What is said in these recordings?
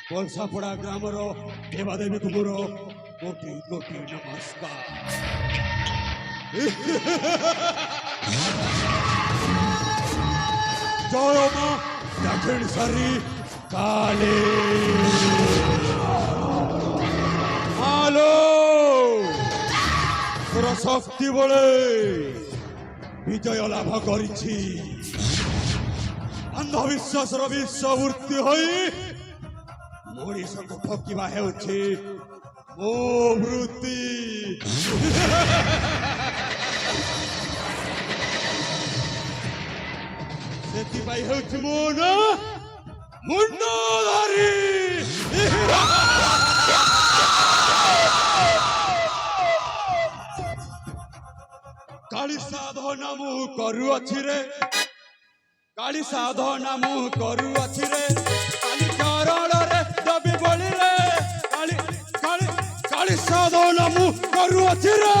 କଲସାପଡ଼ା ଗ୍ରାମର ଦେବାଦେବୀକୁ ମୋର କୋଟି କୋଟି ନମସ୍କାର। ଜୟ ମା ଦକ୍ଷିଣେଶ୍ୱରୀ କାଳୀ। ହାଲୋ ତୋର ଶକ୍ତି ବଳେ ବିଜୟ ଲାଭ କରିଛି। ଅନ୍ଧବିଶ୍ୱାସର ବିଶ୍ୱବୃତ୍ତି ହୋଇ ମଣିଷକୁ ଠକିବା ହେଉଛି ମୋ ବୃତ୍ତି। ସେଥିପାଇଁ ହେଉଛି ମୋ ନା ମୁଣ୍ଡଧାରୀ। କାଳି ସାଧନା ମୁଁ କରୁଅଛି ରେ, କାଳି ସାଧନା ମୁଁ କରୁଅଛି ରେ, କାଳି ଚରଣରେ ଦବି ବଳିରେ, କାଳି କାଳି କାଳି ସାଧନା ମୁଁ କରୁଅଛି ରେ।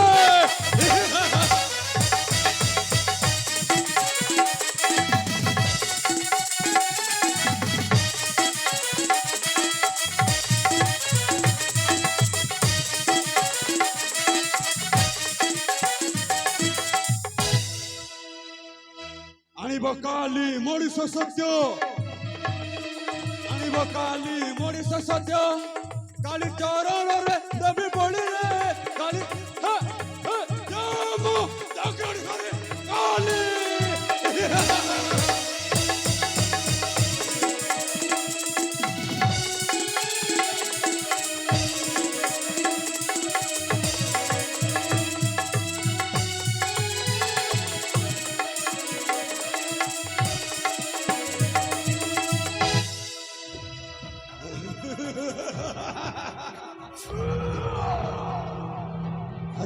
ଆଣିବ କାଲି ମଣିଷ ସତ୍ୟ, ଆଣିବ କାଲି ମଣିଷ ସତ୍ୟ, କାଲି ଚରଣରେ ଦେବି ବଳିରେ, କାଲି କାଲି।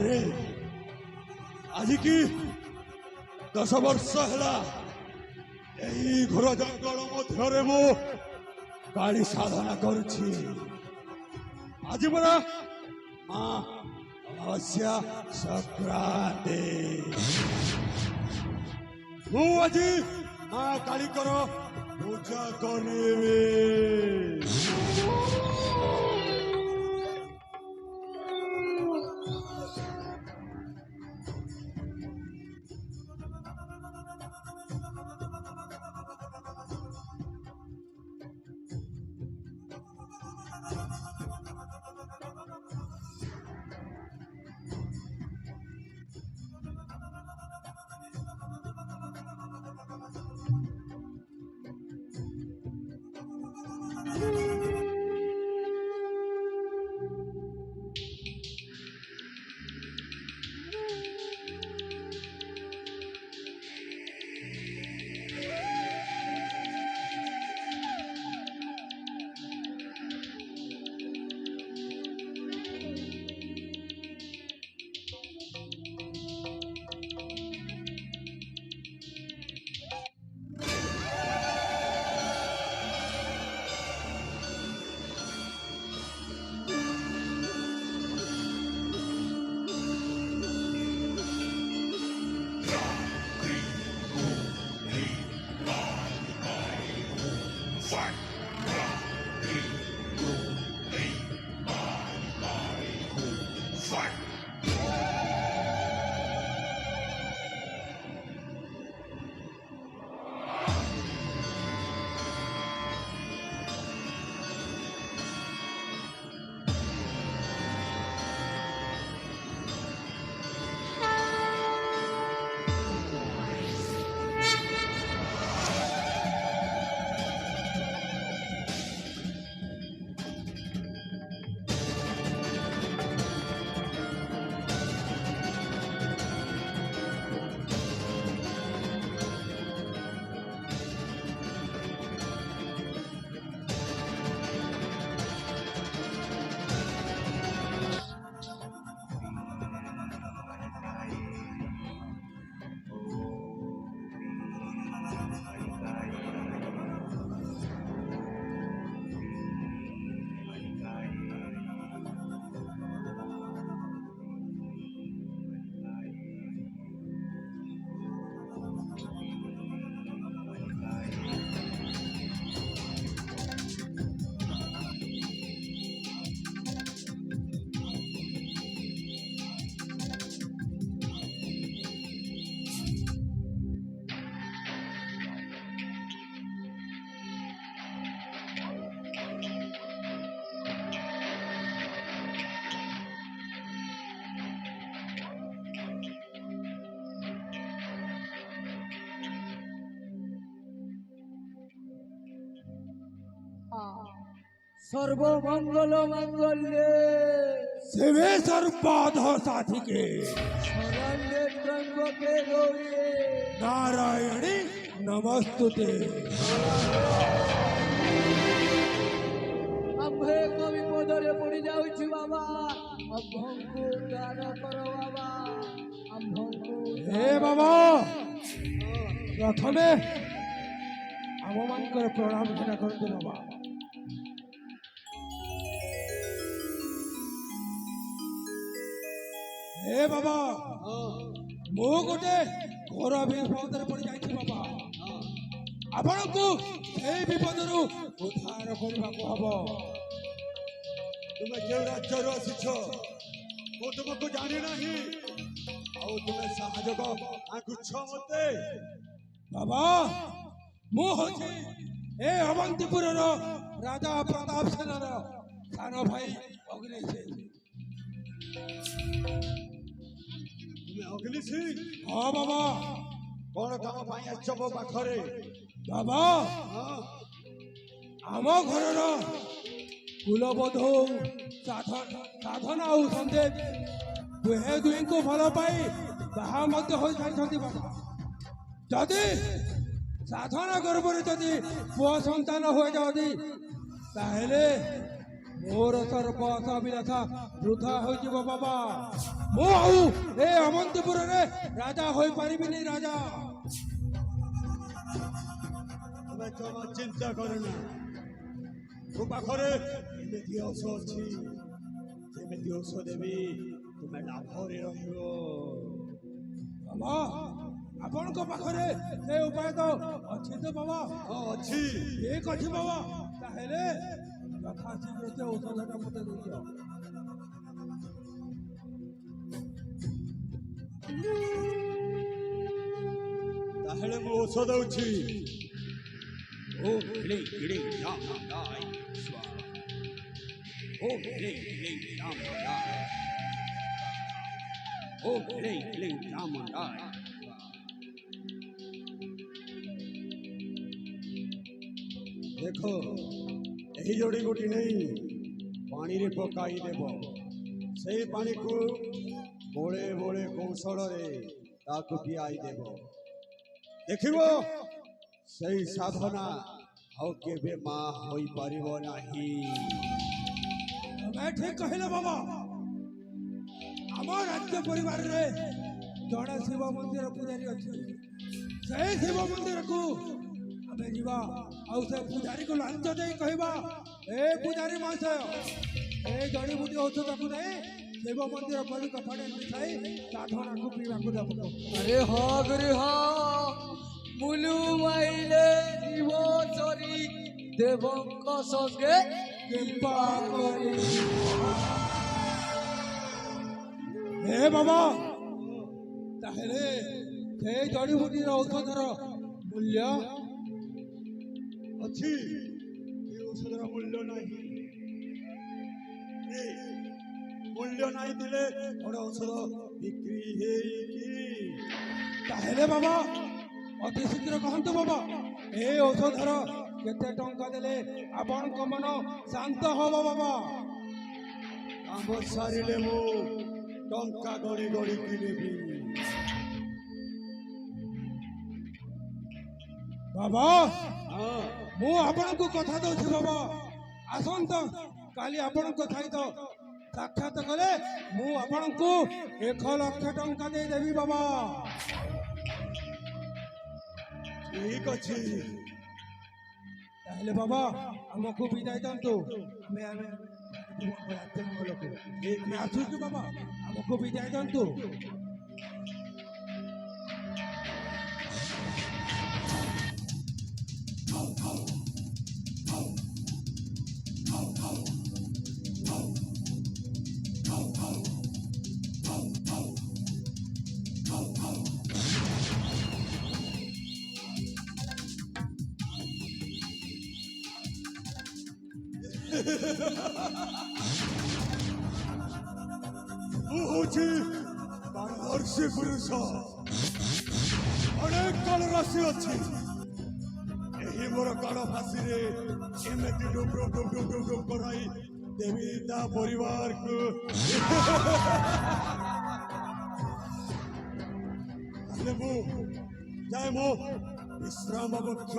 আরে আজি কি 10 ବର୍ଷ ହେଲା ଏହି ଘୋର ଜଙ୍ଗଳ ମଧ୍ୟରେ ମୁଁ କାଳି ସାଧନା କରୁଛି। ଆଜି ପରା ମା ଅମାବାସ୍ୟା ସଂକ୍ରାନ୍ତି। ମୁଁ ଆଜି ମା କାଳୀଙ୍କର ପୂଜା କରିବି। সর্বমঙ্গল মঙ্গলে शिवे सर्वबाध साधिके শরণ্যে ত্রম্বকে গৌরী नारायणी नमस्तुते। আম্ভে কবি পদরে পড়ি যাଉଛି বাবা আম্ভଙ୍କୁ দান কর বাবা আম্ভଙ୍କୁ हे बाबा प्रथमे आम मानकर प्रणाम घना करते बाबा। हे बाबा मु गोटे घोर विपदर पड़ जाइछि बाबा आपनकु एई विपदरु उद्धार करबाको हबो। तुम क्यों राज्य आसिछ मु तुमको जानी नहीं आउ तुम साहाଯ୍ୟ आगुछ मते बाबा मु होछि ए अवंतीपुर राजा प्रताप सेनर सान भाई अग्नि तुम अग्नि सिंह हाँ बाबा कौन काम पाई आछ मो पाखरे बाबा हाँ आम घर कुलबधू साधना और संदेश दुहे दुई को भल पाई बाहा मध्य हो जाइछन्ति बाबा। जदि साधना गर्भरे जदि पुआ संतान हो जाती ताहेले मोर सर्व अभिलाषा वृथा हो बाबा। मु आउ ए अवंतीपुर रे राजा हो पारिबिनी राजा। तुम जमा चिंता करना मो पाखरे एमिति औष अछि जेमिति औष देबी तुम लाभरे रहियो बाबा आपण को पाखरे ए उपाय तो अछि तो बाबा। हाँ अछि एक अछि बाबा ताहेले यथा शीघ्र से औषधटा मते दियो। ताहेले मो औष दउछि ओ इले इले राम राय स्वाहा ओ इले इले राम राय ओ इले इले राम राय देखो यही जोड़ी गोटी नहीं पानी रे पकाई देव से पानी को बोले बोले कौशल रे ताकु पियाई देव देखिबो सही साधना आउ केबे मां होई परिबो नाही। मैं ठीक कहले बाबा आम राज्य परिवार रे जड़े शिव मंदिर पूजारी अच्छे से शिव मंदिर को आम जीवा आउ से पूजारी को लांच दे कहबा ए पूजारी महाशय ए जड़ी बूटी औषध को नहीं शिव मंदिर पर कपड़े मिठाई साधना को पीवा को दबो। আরে হ গুরু হ মুলু মাইলে জীব চরি দেবঙ্ক সঙ্গে कृपा करी हे बाबा ताहेले से जड़ी बूटी औषधर मूल्य अछि ए औषधर मूल्य नाही ए मूल्य नाही दिले और औषध बिक्री हेई की ताहेले बाबा अति शीघ्र कहतु बाबा ए औषधर केते टंका देले आपण को मन शांत हबो बाबा। काम सारिले मु टंका गड़ी गड़ी किनेबी बाबा हाँ मु आपण को कथा दउछि बाबा आसंत काली आपण को सहित साक्षात कले मु आपण को 1 लाख टंका दे देबी बाबा। ठीक अछि ताहेले बाबा हमको विदाय दंतु हमें हमें एक में आसु कि बाबा हमको विदाय दंतु। ମୁଁ ହଉଛି ପାରଦର୍ଶୀ ପୁରୁଷ ଅନେକ କାଳ ରାଶି ଅଛି ଏହି ଏହି ମୋର କାଳ ଫାଶୀରେ ଏମିତି ଡୁବ ଡୁବ ଡୁବ ଡୁବ ଡୁବ ଡୁବ କରାଇ ଦେବି ତା ପରିବାରକୁ। ତାହେଲେ ମୁଁ ଯାଏ, ମୁଁ ବିଶ୍ରାମ ବକ୍ଷ।